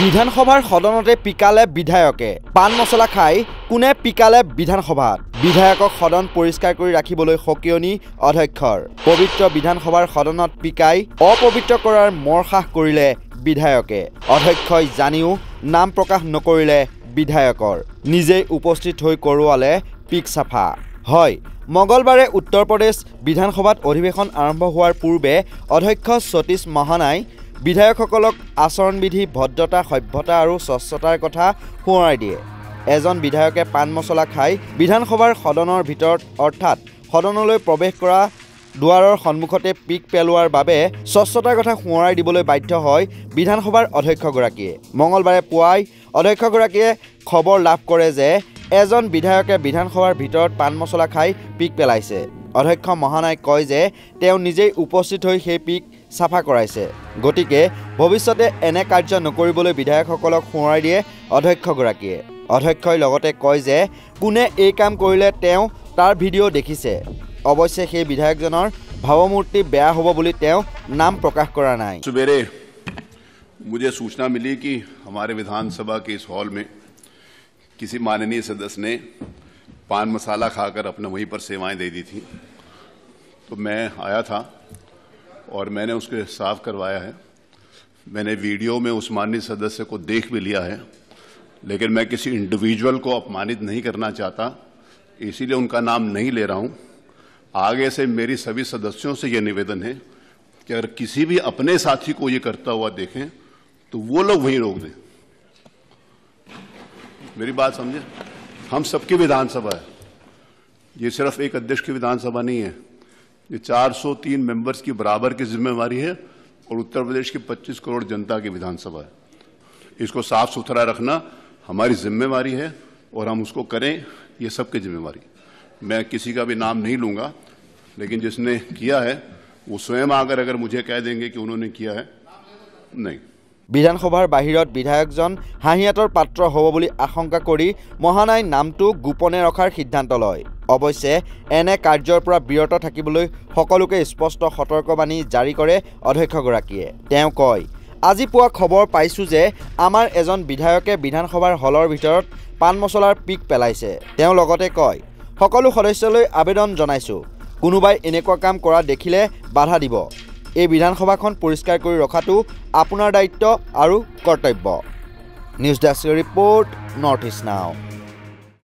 বিধানসভাৰ সদনতে পিকালে বিধায়কে পান মছলা খাই কোনে পিকালে বিধানসভাত বিধায়কক সদন পৰিষ্কাৰ কৰি ৰাখিবলৈ সকিয়নি অধ্যক্ষৰ পবিত্ৰ বিধানসভাৰ সদনত পিকাই অপবিত্ৰ কৰাৰ মৰসাহ কৰিলে বিধায়কে অধ্যক্ষই জানিও নাম প্ৰকাশ নকৰিলে বিধায়কৰ নিজেই উপস্থিত হৈ কৰোৱালে পিক সাফা হয় মঙ্গলবাৰে উত্তৰ প্ৰদেশ বিধানসভাত অধিৱেশন আৰম্ভ হোৱাৰ পূৰ্বে অধ্যক্ষ সতীশ মহানাই বিধায়কসকলক আচৰণবিধি ভদ্ৰতা সভ্যতা আৰু স্বচ্ছতাৰ কথা সোঁৱৰাই দিয়ে এজন বিধায়কে পান মছলা খাই বিধানসভাৰ সদনৰ ভিতৰত অৰ্থাৎ সদনলৈ প্ৰৱেশ কৰা দুৱাৰৰ সন্মুখতে পিক পেলোৱাৰ বাবে স্বচ্ছতাৰ কথা সোঁৱৰাই দিবলৈ বাধ্য হয় বিধানসভাৰ অধ্যক্ষগৰাকীয়ে মঙ্গলবাৰে পুৱাই অধ্যক্ষগৰাকীয়ে খবৰ লাভ কৰে যে এজন বিধায়কে বিধানসভাৰ ভিতৰত পান মছলা খাই পিক পেলাইছে অধ্যক্ষ মহানাই কয় যে তেওঁ নিজেই উপস্থিত হৈ সেই পিক সাফা কৰাইছে গতিকে ভৱিষ্যতে এনে কাৰ্য নকৰিবলৈ বিধায়কসকলক সোঁৱৰাই দিয়ে অধ্যক্ষগৰাকীয়ে অধ্যক্ষই লগতে কয় যে কোনে এই কাম কৰিলে তেওঁ তাৰ ভিডিঅ' দেখিছে অৱশ্যে সেই বিধায়কজনৰ ভাৱমূৰ্তি বেয়া হ'ব বুলি তেওঁ নাম প্ৰকাশ কৰা নাই सुबेरे मुझे सूचना मिली कि हमारे विधानसभा के इस हॉल में किसी माननीय सदस्य ने पान मसाला खाकर अपने वहीं पर सेवाएं दे दी थी तो मैं आया था और मैंने उसके साफ करवाया है मैंने वीडियो में उस माननीय सदस्य को देख भी लिया है लेकिन मैं किसी इंडिविजुअल को अपमानित नहीं करना चाहता इसीलिए उनका नाम नहीं ले रहा हूं आगे से मेरी सभी सदस्यों से यह निवेदन है कि अगर किसी भी अपने साथी को ये करता हुआ देखें तो वो लोग वहीं रोक दें मेरी बात समझे हम सबकी विधानसभा है ये सिर्फ एक अध्यक्ष की विधानसभा नहीं है ये 403 मेंबर्स की बराबर की जिम्मेवारी है और उत्तर प्रदेश की 25 करोड़ जनता की विधानसभा है इसको साफ सुथरा रखना हमारी जिम्मेवारी है और हम उसको करें ये सबकी जिम्मेवारी मैं किसी का भी नाम नहीं लूंगा लेकिन जिसने किया है वो स्वयं आकर अगर मुझे कह देंगे कि उन्होंने किया है नहीं বিধানসভাৰ বাহিৰত বিধায়কজন হাঁহিয়াতৰ পাত্ৰ হ'ব বুলি আশংকা কৰি মহানাই নামটো গোপনে ৰখাৰ সিদ্ধান্ত লয় অৱশ্যে এনে কাৰ্যৰ পৰা বিৰত থাকিবলৈ সকলোকে স্পষ্ট সতৰ্কবাণী জাৰি কৰে অধ্যক্ষগৰাকীয়ে তেওঁ কয় আজি পুৱা খবৰ পাইছো যে আমাৰ এজন বিধায়কে বিধানসভাৰ হলৰ ভিতৰত পান মছলাৰ পিক পেলাইছে তেওঁ লগতে কয় সকলো সদস্যলৈ আবেদন জনাইছো কোনোবাই এনেকুৱা কাম কৰা দেখিলে বাধা দিব এই বিধানসভাখন পৰিষ্কাৰ কৰি ৰখাটো আপোনাৰ দায়িত্ব আৰু কৰ্তব্য news desk report north east নাও